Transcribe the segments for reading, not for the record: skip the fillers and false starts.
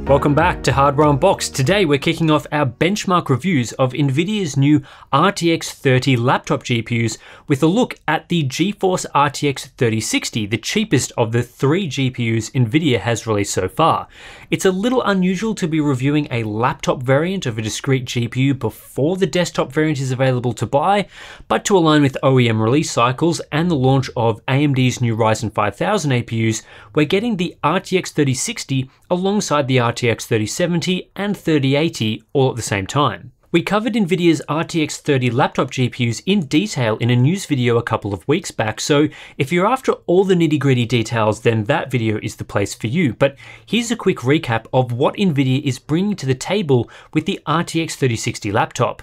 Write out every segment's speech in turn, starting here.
Welcome back to Hardware Unboxed. Today we're kicking off our benchmark reviews of Nvidia's new RTX 30 laptop GPUs with a look at the GeForce RTX 3060, the cheapest of the three GPUs Nvidia has released so far. It's a little unusual to be reviewing a laptop variant of a discrete GPU before the desktop variant is available to buy, but to align with OEM release cycles and the launch of AMD's new Ryzen 5000 APUs, we're getting the RTX 3060 alongside the RTX 3070 and 3080 all at the same time. We covered Nvidia's RTX 30 laptop GPUs in detail in a news video a couple of weeks back, so if you're after all the nitty-gritty details, then that video is the place for you. But here's a quick recap of what Nvidia is bringing to the table with the RTX 3060 laptop.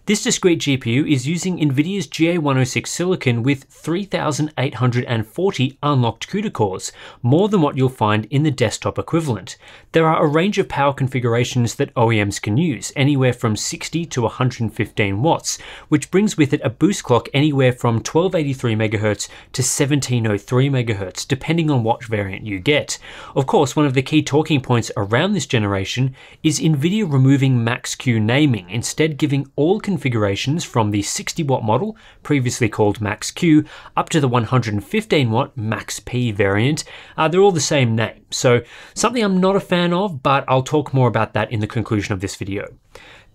This discrete GPU is using Nvidia's GA106 silicon with 3,840 unlocked CUDA cores, more than what you'll find in the desktop equivalent. There are a range of power configurations that OEMs can use, anywhere from 60 to 115 watts, which brings with it a boost clock anywhere from 1283 MHz to 1703 MHz, depending on what variant you get. Of course, one of the key talking points around this generation is Nvidia removing Max-Q naming, instead giving all configurations from the 60 watt model, previously called Max-Q, up to the 115 watt Max-P variant. They're all the same name, so something I'm not a fan of, but I'll talk more about that in the conclusion of this video.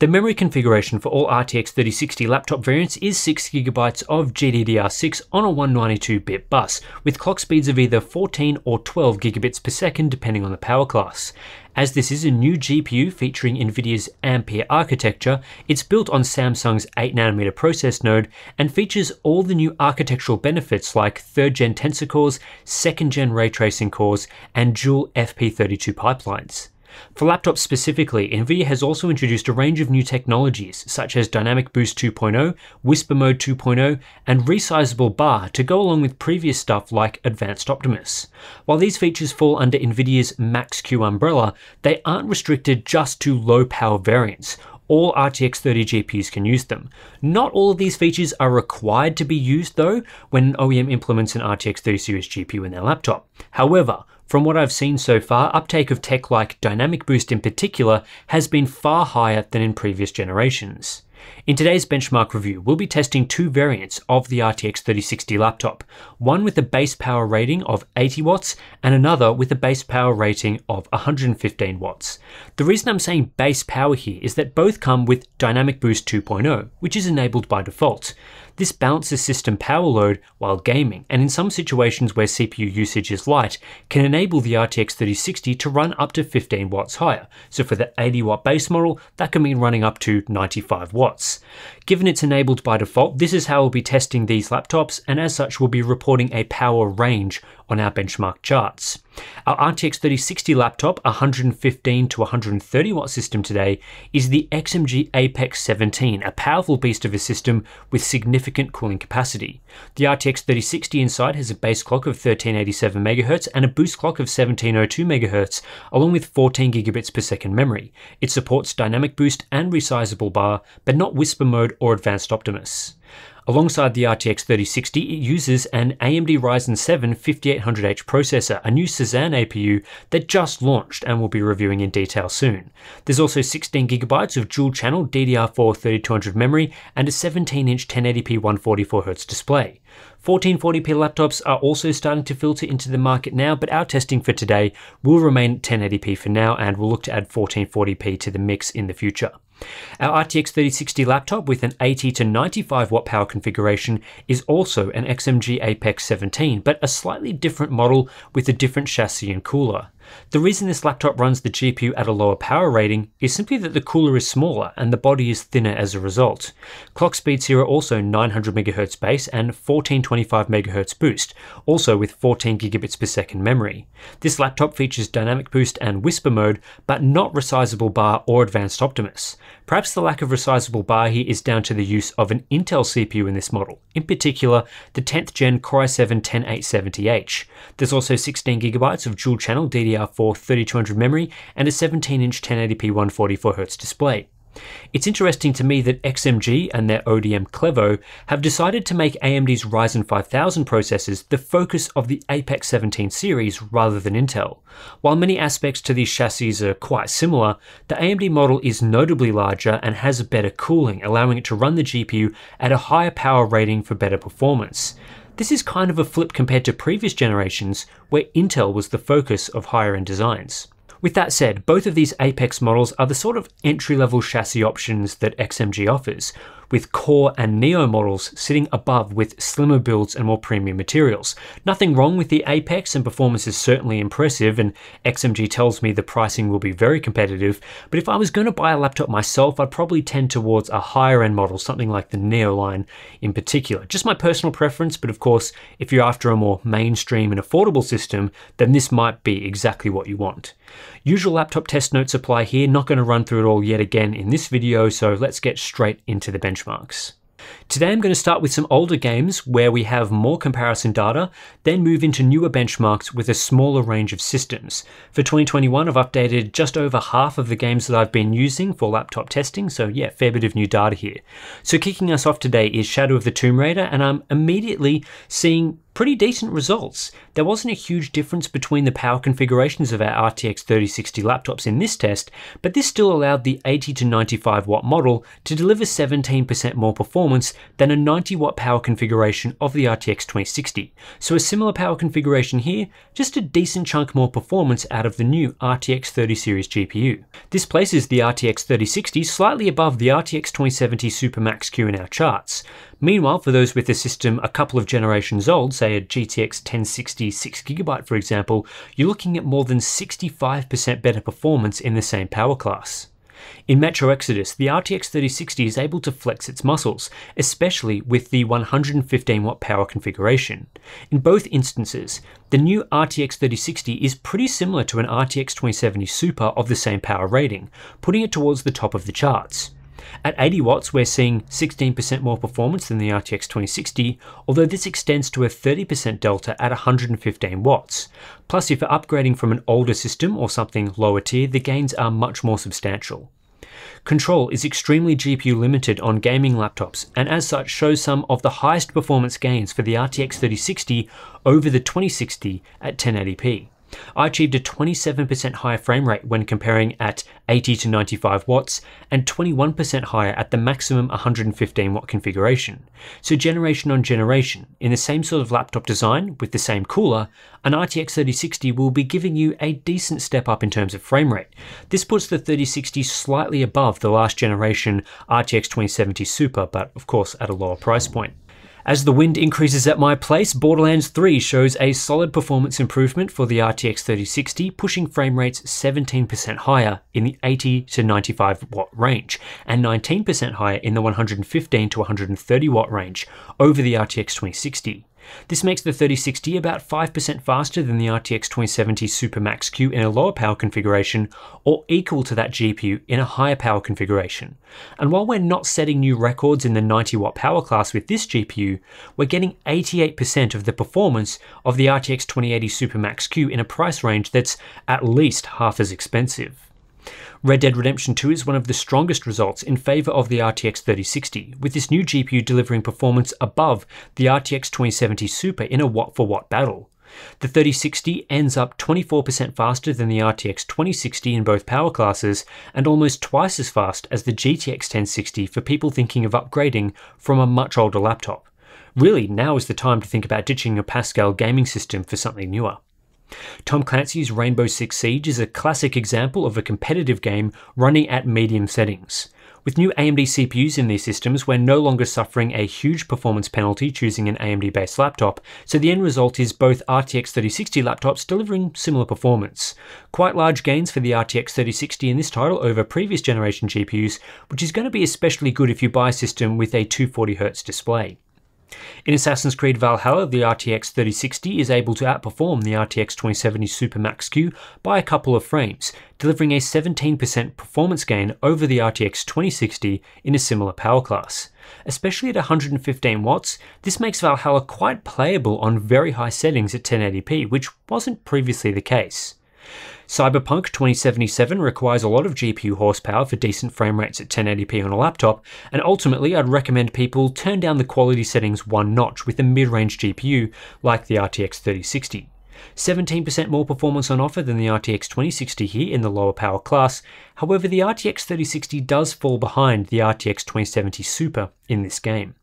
The memory configuration for all RTX 3060 laptop variants is 6GB of GDDR6 on a 192-bit bus, with clock speeds of either 14 or 12 gigabits per second depending on the power class. As this is a new GPU featuring Nvidia's Ampere architecture, it's built on Samsung's 8nm process node and features all the new architectural benefits like 3rd gen tensor cores, 2nd gen ray tracing cores, and dual FP32 pipelines. For laptops specifically, Nvidia has also introduced a range of new technologies such as Dynamic Boost 2.0, Whisper Mode 2.0, and resizable bar to go along with previous stuff like Advanced Optimus. While these features fall under Nvidia's Max-Q umbrella, they aren't restricted just to low power variants. All RTX 30 GPUs can use them. Not all of these features are required to be used though when an OEM implements an RTX 30 series GPU in their laptop. However, from what I've seen so far, uptake of tech like Dynamic Boost in particular has been far higher than in previous generations. In today's benchmark review, we'll be testing two variants of the RTX 3060 laptop, one with a base power rating of 80 watts and another with a base power rating of 115 watts. The reason I'm saying base power here is that both come with Dynamic Boost 2.0, which is enabled by default. This balances system power load while gaming, and in some situations where CPU usage is light, can enable the RTX 3060 to run up to 15 watts higher. So for the 80 watt base model, that can mean running up to 95 watts. Given it's enabled by default, this is how we'll be testing these laptops, and as such we'll be reporting a power range on our benchmark charts. Our RTX 3060 laptop 115 to 130 watt system today is the XMG Apex 17, a powerful beast of a system with significant cooling capacity. The RTX 3060 inside has a base clock of 1387 MHz and a boost clock of 1702 MHz, along with 14 gigabits per second memory. It supports Dynamic Boost and resizable bar, but not Whisper Mode or Advanced Optimus. Alongside the RTX 3060, it uses an AMD Ryzen 7 5800H processor, a new Cezanne APU that just launched and we'll be reviewing in detail soon. There's also 16GB of dual-channel DDR4 3200 memory and a 17-inch 1080p 144Hz display. 1440p laptops are also starting to filter into the market now, but our testing for today will remain 1080p for now, and we'll look to add 1440p to the mix in the future. Our RTX 3060 laptop with an 80 to 95 watt power configuration is also an XMG Apex 17, but a slightly different model with a different chassis and cooler. The reason this laptop runs the GPU at a lower power rating is simply that the cooler is smaller and the body is thinner as a result. Clock speeds here are also 900 MHz base and 1425 MHz boost, also with 14 gigabits per second memory. This laptop features Dynamic Boost and Whisper Mode, but not resizable bar or Advanced Optimus. Perhaps the lack of resizable bar here is down to the use of an Intel CPU in this model, in particular the 10th gen Core i7-10870H. There's also 16GB of dual-channel DDR4 3200 memory and a 17-inch 1080p 144Hz display. It's interesting to me that XMG and their ODM Clevo have decided to make AMD's Ryzen 5000 processors the focus of the Apex 17 series rather than Intel. While many aspects to these chassis are quite similar, the AMD model is notably larger and has better cooling, allowing it to run the GPU at a higher power rating for better performance. This is kind of a flip compared to previous generations, where Intel was the focus of higher-end designs. With that said, both of these Apex models are the sort of entry-level chassis options that XMG offers, with Core and Neo models sitting above with slimmer builds and more premium materials. Nothing wrong with the Apex, and performance is certainly impressive, and XMG tells me the pricing will be very competitive, but if I was going to buy a laptop myself, I'd probably tend towards a higher end model, something like the Neo line in particular. Just my personal preference, but of course, if you're after a more mainstream and affordable system, then this might be exactly what you want. Usual laptop test notes apply here, not going to run through it all yet again in this video, so let's get straight into the benchmarks. Today I'm going to start with some older games where we have more comparison data, then move into newer benchmarks with a smaller range of systems. For 2021 I've updated just over half of the games that I've been using for laptop testing, so yeah, fair bit of new data here. So kicking us off today is Shadow of the Tomb Raider, and I'm immediately seeing pretty decent results. There wasn't a huge difference between the power configurations of our RTX 3060 laptops in this test, but this still allowed the 80 to 95 watt model to deliver 17% more performance than a 90 watt power configuration of the RTX 2060. So a similar power configuration here, just a decent chunk more performance out of the new RTX 30 series GPU. This places the RTX 3060 slightly above the RTX 2070 Super Max Q in our charts. Meanwhile, for those with a system a couple of generations old, say a GTX 1060 6GB for example, you're looking at more than 65% better performance in the same power class. In Metro Exodus, the RTX 3060 is able to flex its muscles, especially with the 115 watt power configuration. In both instances, the new RTX 3060 is pretty similar to an RTX 2070 Super of the same power rating, putting it towards the top of the charts. At 80 watts, we're seeing 16% more performance than the RTX 2060, although this extends to a 30% delta at 115 watts. Plus, if you're upgrading from an older system or something lower tier, the gains are much more substantial. Control is extremely GPU limited on gaming laptops, and as such shows some of the highest performance gains for the RTX 3060 over the 2060 at 1080p. I achieved a 27% higher frame rate when comparing at 80 to 95 watts and 21% higher at the maximum 115 watt configuration. So generation on generation, in the same sort of laptop design with the same cooler, an RTX 3060 will be giving you a decent step up in terms of frame rate. This puts the 3060 slightly above the last generation RTX 2070 Super, but of course at a lower price point. As the wind increases at my place, Borderlands 3 shows a solid performance improvement for the RTX 3060, pushing frame rates 17% higher in the 80 to 95 watt range, and 19% higher in the 115 to 130 watt range over the RTX 2060. This makes the 3060 about 5% faster than the RTX 2070 Super Max Q in a lower power configuration, or equal to that GPU in a higher power configuration. And while we're not setting new records in the 90 watt power class with this GPU, we're getting 88% of the performance of the RTX 2080 Super Max Q in a price range that's at least half as expensive. Red Dead Redemption 2 is one of the strongest results in favour of the RTX 3060, with this new GPU delivering performance above the RTX 2070 Super in a watt-for-watt battle. The 3060 ends up 24% faster than the RTX 2060 in both power classes, and almost twice as fast as the GTX 1060 for people thinking of upgrading from a much older laptop. Really, now is the time to think about ditching a Pascal gaming system for something newer. Tom Clancy's Rainbow Six Siege is a classic example of a competitive game running at medium settings. With new AMD CPUs in these systems, we're no longer suffering a huge performance penalty choosing an AMD-based laptop, so the end result is both RTX 3060 laptops delivering similar performance. Quite large gains for the RTX 3060 in this title over previous generation GPUs, which is going to be especially good if you buy a system with a 240Hz display. In Assassin's Creed Valhalla, the RTX 3060 is able to outperform the RTX 2070 Super Max Q by a couple of frames, delivering a 17% performance gain over the RTX 2060 in a similar power class. Especially at 115 watts, this makes Valhalla quite playable on very high settings at 1080p, which wasn't previously the case. Cyberpunk 2077 requires a lot of GPU horsepower for decent frame rates at 1080p on a laptop, and ultimately I'd recommend people turn down the quality settings one notch with a mid-range GPU like the RTX 3060. 17% more performance on offer than the RTX 2060 here in the lower power class. However, the RTX 3060 does fall behind the RTX 2070 Super in this game.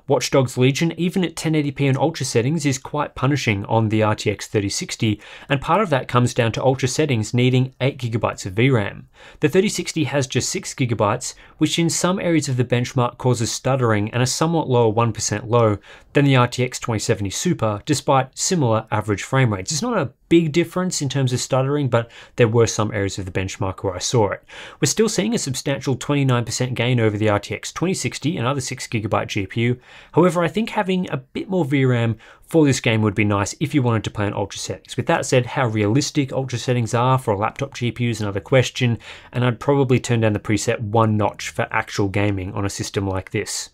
Watch Dogs Legion, even at 1080p and Ultra settings, is quite punishing on the RTX 3060, and part of that comes down to Ultra settings needing 8GB of VRAM. The 3060 has just 6GB, which in some areas of the benchmark causes stuttering and a somewhat lower 1% low than the RTX 2070 Super, despite similar average frame rates. It's not a big difference in terms of stuttering, but there were some areas of the benchmark where I saw it. We're still seeing a substantial 29% gain over the RTX 2060, another 6GB GPU. However, I think having a bit more VRAM for this game would be nice if you wanted to play on Ultra settings. With that said, how realistic Ultra settings are for a laptop GPU is another question, and I'd probably turn down the preset one notch for actual gaming on a system like this.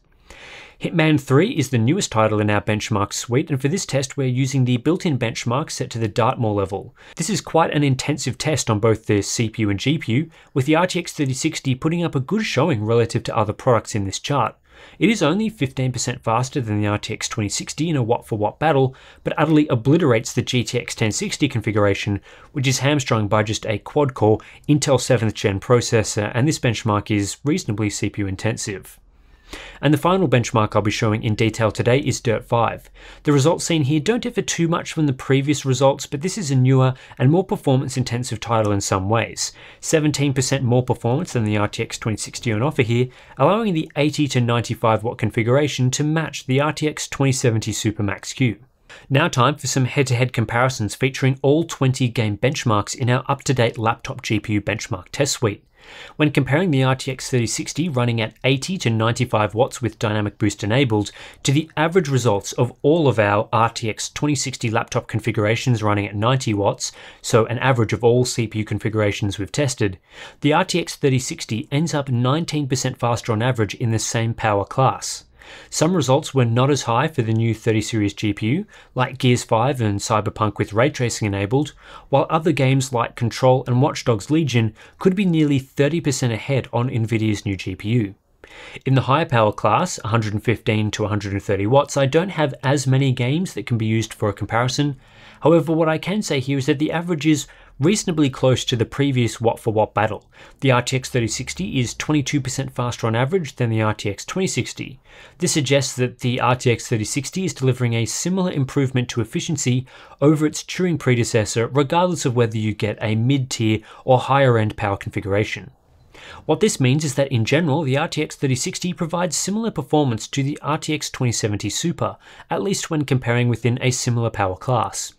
Hitman 3 is the newest title in our benchmark suite, and for this test we're using the built-in benchmark set to the Dartmoor level. This is quite an intensive test on both the CPU and GPU, with the RTX 3060 putting up a good showing relative to other products in this chart. It is only 15% faster than the RTX 2060 in a watt-for-watt battle, but utterly obliterates the GTX 1060 configuration, which is hamstrung by just a quad-core Intel 7th gen processor, and this benchmark is reasonably CPU intensive. And the final benchmark I'll be showing in detail today is Dirt 5. The results seen here don't differ too much from the previous results, but this is a newer and more performance-intensive title in some ways. 17% more performance than the RTX 2060 on offer here, allowing the 80 to 95 watt configuration to match the RTX 2070 Super Max Q. Now time for some head-to-head comparisons featuring all 20 game benchmarks in our up-to-date laptop GPU benchmark test suite. When comparing the RTX 3060 running at 80 to 95 watts with dynamic boost enabled to the average results of all of our RTX 2060 laptop configurations running at 90 watts, so an average of all CPU configurations we've tested, the RTX 3060 ends up 19% faster on average in the same power class. Some results were not as high for the new 30 series GPU, like Gears 5 and Cyberpunk with ray tracing enabled, while other games like Control and Watch Dogs Legion could be nearly 30% ahead on Nvidia's new GPU. In the higher power class, 115 to 130 watts, I don't have as many games that can be used for a comparison. However, what I can say here is that the average is reasonably close to the previous watt-for-watt battle. The RTX 3060 is 22% faster on average than the RTX 2060. This suggests that the RTX 3060 is delivering a similar improvement to efficiency over its Turing predecessor, regardless of whether you get a mid-tier or higher-end power configuration. What this means is that in general, the RTX 3060 provides similar performance to the RTX 2070 Super, at least when comparing within a similar power class.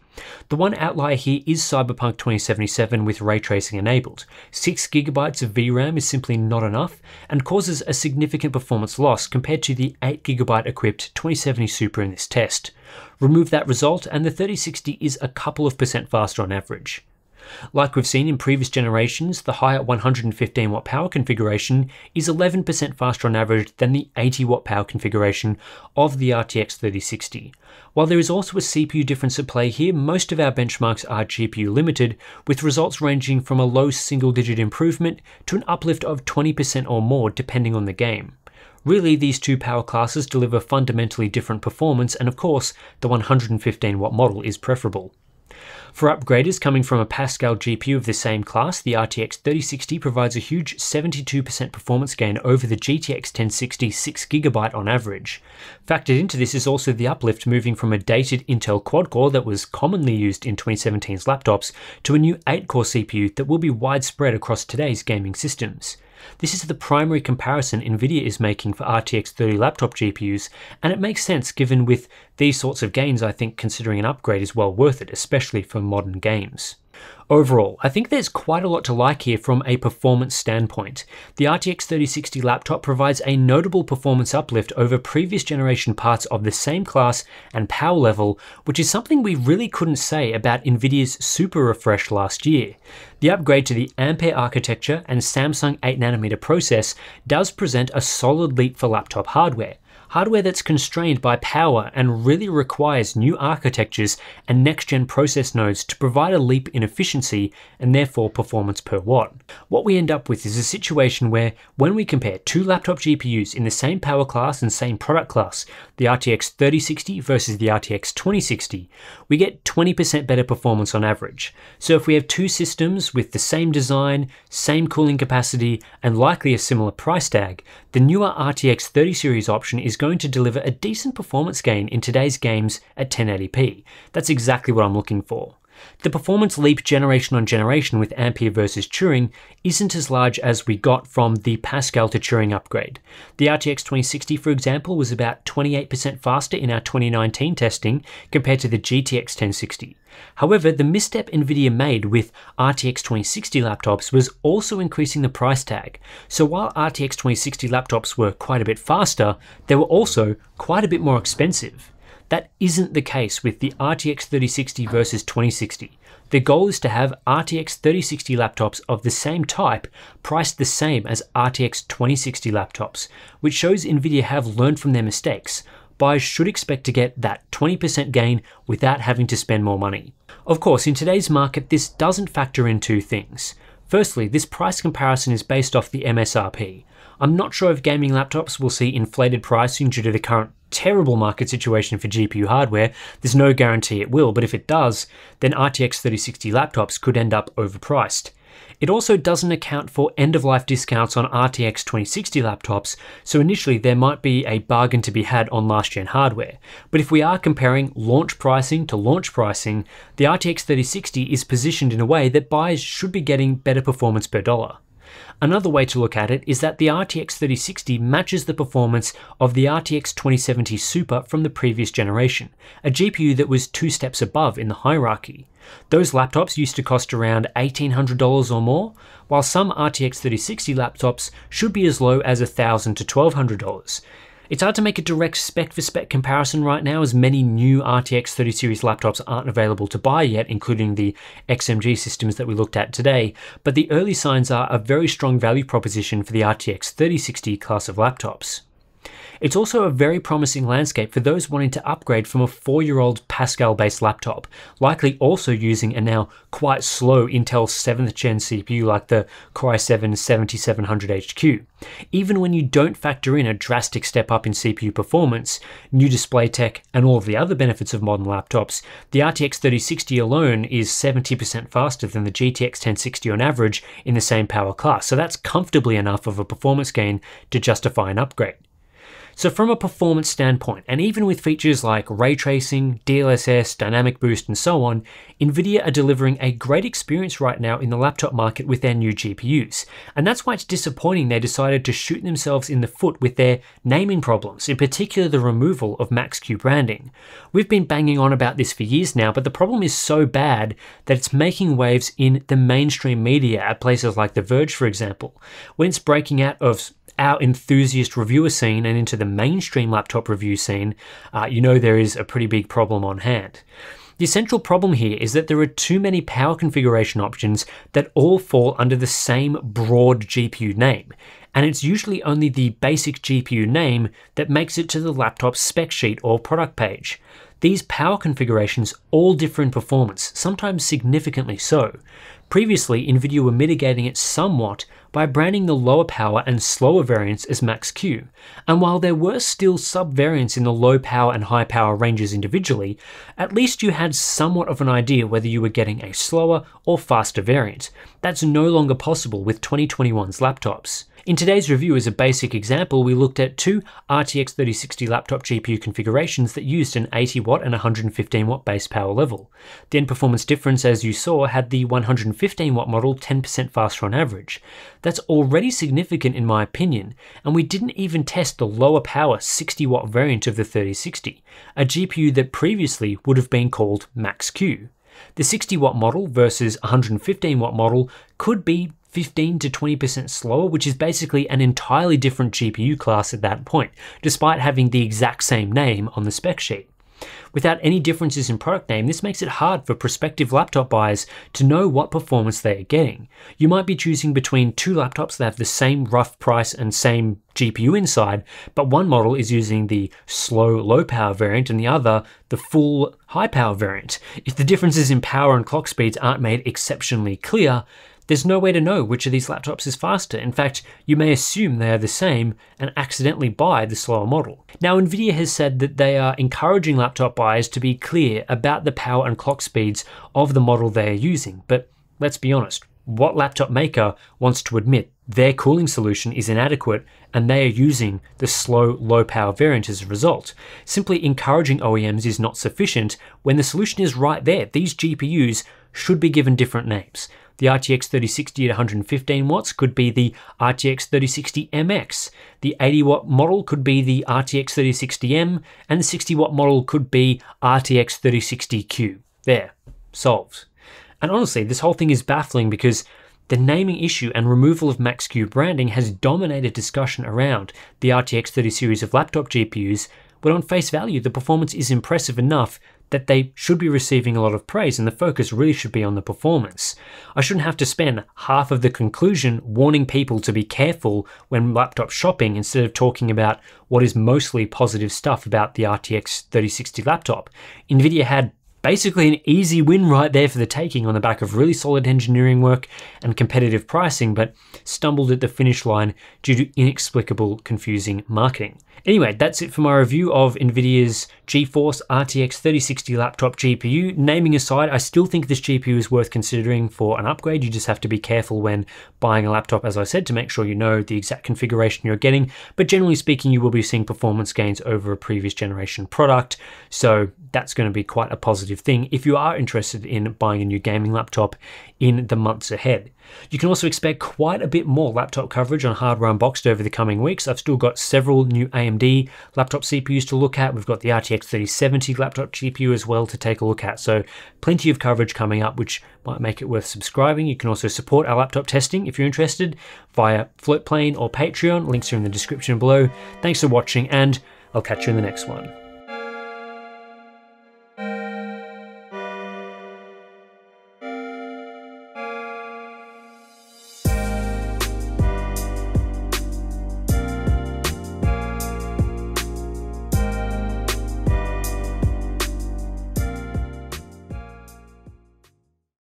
The one outlier here is Cyberpunk 2077 with ray tracing enabled. 6GB of VRAM is simply not enough and causes a significant performance loss compared to the 8GB equipped 2070 Super in this test. Remove that result and the 3060 is a couple of percent faster on average. Like we've seen in previous generations, the higher 115 watt power configuration is 11% faster on average than the 80 watt power configuration of the RTX 3060. While there is also a CPU difference at play here, most of our benchmarks are GPU limited, with results ranging from a low single-digit improvement to an uplift of 20% or more depending on the game. Really, these two power classes deliver fundamentally different performance, and of course, the 115 watt model is preferable. For upgraders coming from a Pascal GPU of the same class, the RTX 3060 provides a huge 72% performance gain over the GTX 1060 6GB on average. Factored into this is also the uplift moving from a dated Intel quad-core that was commonly used in 2017's laptops to a new 8-core CPU that will be widespread across today's gaming systems. This is the primary comparison Nvidia is making for RTX 30 laptop GPUs, and it makes sense given with these sorts of gains. I think considering an upgrade is well worth it, especially for modern games. Overall, I think there's quite a lot to like here from a performance standpoint. The RTX 3060 laptop provides a notable performance uplift over previous generation parts of the same class and power level, which is something we really couldn't say about Nvidia's Super Refresh last year. The upgrade to the Ampere architecture and Samsung 8nm process does present a solid leap for laptop hardware. hardware that's constrained by power and really requires new architectures and next-gen process nodes to provide a leap in efficiency and therefore performance per watt. What we end up with is a situation where when we compare two laptop GPUs in the same power class and same product class, the RTX 3060 versus the RTX 2060, we get 20% better performance on average. So if we have two systems with the same design, same cooling capacity, and likely a similar price tag, the newer RTX 30 series option is going to deliver a decent performance gain in today's games at 1080p. That's exactly what I'm looking for. The performance leap generation on generation with Ampere versus Turing isn't as large as we got from the Pascal to Turing upgrade. The RTX 2060, for example, was about 28% faster in our 2019 testing compared to the GTX 1060. However, the misstep Nvidia made with RTX 2060 laptops was also increasing the price tag. So while RTX 2060 laptops were quite a bit faster, they were also quite a bit more expensive. That isn't the case with the RTX 3060 versus 2060. The goal is to have RTX 3060 laptops of the same type priced the same as RTX 2060 laptops, which shows Nvidia have learned from their mistakes. Buyers should expect to get that 20% gain without having to spend more money. Of course, in today's market, this doesn't factor in two things. Firstly, this price comparison is based off the MSRP. I'm not sure if gaming laptops will see inflated pricing due to the current terrible market situation for GPU hardware. There's no guarantee it will, but if it does, then RTX 3060 laptops could end up overpriced. It also doesn't account for end-of-life discounts on RTX 2060 laptops, so initially there might be a bargain to be had on last-gen hardware. But if we are comparing launch pricing to launch pricing, the RTX 3060 is positioned in a way that buyers should be getting better performance per dollar. Another way to look at it is that the RTX 3060 matches the performance of the RTX 2070 Super from the previous generation, a GPU that was 2 steps above in the hierarchy. Those laptops used to cost around $1,800 or more, while some RTX 3060 laptops should be as low as $1,000 to $1,200. It's hard to make a direct spec-for-spec comparison right now, as many new RTX 30 series laptops aren't available to buy yet, including the XMG systems that we looked at today, but the early signs are a very strong value proposition for the RTX 3060 class of laptops. It's also a very promising landscape for those wanting to upgrade from a 4-year-old Pascal-based laptop, likely also using a now quite slow Intel 7th gen CPU like the Core i7-7700HQ. Even when you don't factor in a drastic step up in CPU performance, new display tech, and all of the other benefits of modern laptops, the RTX 3060 alone is 70% faster than the GTX 1060 on average in the same power class, so that's comfortably enough of a performance gain to justify an upgrade. So from a performance standpoint, and even with features like ray tracing, DLSS, dynamic boost, and so on, Nvidia are delivering a great experience right now in the laptop market with their new GPUs. And that's why it's disappointing they decided to shoot themselves in the foot with their naming problems, in particular the removal of Max-Q branding. We've been banging on about this for years now, but the problem is so bad that it's making waves in the mainstream media at places like The Verge, for example. When it's breaking out of our enthusiast reviewer scene and into the mainstream laptop review scene, you know there is a pretty big problem on hand. The essential problem here is that there are too many power configuration options that all fall under the same broad GPU name, and it's usually only the basic GPU name that makes it to the laptop spec sheet or product page. These power configurations all differ in performance, sometimes significantly so. Previously, Nvidia were mitigating it somewhat by branding the lower power and slower variants as Max-Q, and while there were still sub-variants in the low power and high power ranges individually, at least you had somewhat of an idea whether you were getting a slower or faster variant. That's no longer possible with 2021's laptops. In today's review, as a basic example, we looked at two RTX 3060 laptop GPU configurations that used an 80 watt and 115 watt base power level. The end performance difference, as you saw, had the 115 watt model 10% faster on average. That's already significant in my opinion, and we didn't even test the lower power 60 watt variant of the 3060, a GPU that previously would have been called Max-Q. The 60 watt model versus 115 watt model could be 15 to 20% slower, which is basically an entirely different GPU class at that point, despite having the exact same name on the spec sheet. Without any differences in product name, this makes it hard for prospective laptop buyers to know what performance they are getting. You might be choosing between two laptops that have the same rough price and same GPU inside, but one model is using the slow low power variant and the other the full high power variant. If the differences in power and clock speeds aren't made exceptionally clear, there's no way to know which of these laptops is faster. In fact, you may assume they are the same and accidentally buy the slower model. Now, Nvidia has said that they are encouraging laptop buyers to be clear about the power and clock speeds of the model they are using. But let's be honest, what laptop maker wants to admit their cooling solution is inadequate and they are using the slow low power variant as a result? Simply encouraging OEMs is not sufficient when the solution is right there. These GPUs should be given different names. The RTX 3060 at 115 watts could be the RTX 3060 MX. The 80 watt model could be the RTX 3060M, and the 60 watt model could be RTX 3060Q. There, solved. And honestly, this whole thing is baffling because the naming issue and removal of Max-Q branding has dominated discussion around the RTX 30 series of laptop GPUs, but on face value, the performance is impressive enough that they should be receiving a lot of praise, and the focus really should be on the performance. I shouldn't have to spend half of the conclusion warning people to be careful when laptop shopping instead of talking about what is mostly positive stuff about the RTX 3060 laptop. Nvidia had basically an easy win right there for the taking on the back of really solid engineering work and competitive pricing, but stumbled at the finish line due to inexplicable, confusing marketing. Anyway, that's it for my review of Nvidia's GeForce RTX 3060 laptop GPU. Naming aside, I still think this GPU is worth considering for an upgrade. You just have to be careful when buying a laptop, as I said, to make sure you know the exact configuration you're getting. But generally speaking, you will be seeing performance gains over a previous generation product. So that's going to be quite a positive thing if you are interested in buying a new gaming laptop in the months ahead. You can also expect quite a bit more laptop coverage on Hardware Unboxed over the coming weeks. I've still got several new AMD laptop CPUs to look at. We've got the RTX 3070 laptop GPU as well to take a look at. So plenty of coverage coming up, which might make it worth subscribing. You can also support our laptop testing if you're interested via Floatplane or Patreon. Links are in the description below. Thanks for watching, and I'll catch you in the next one.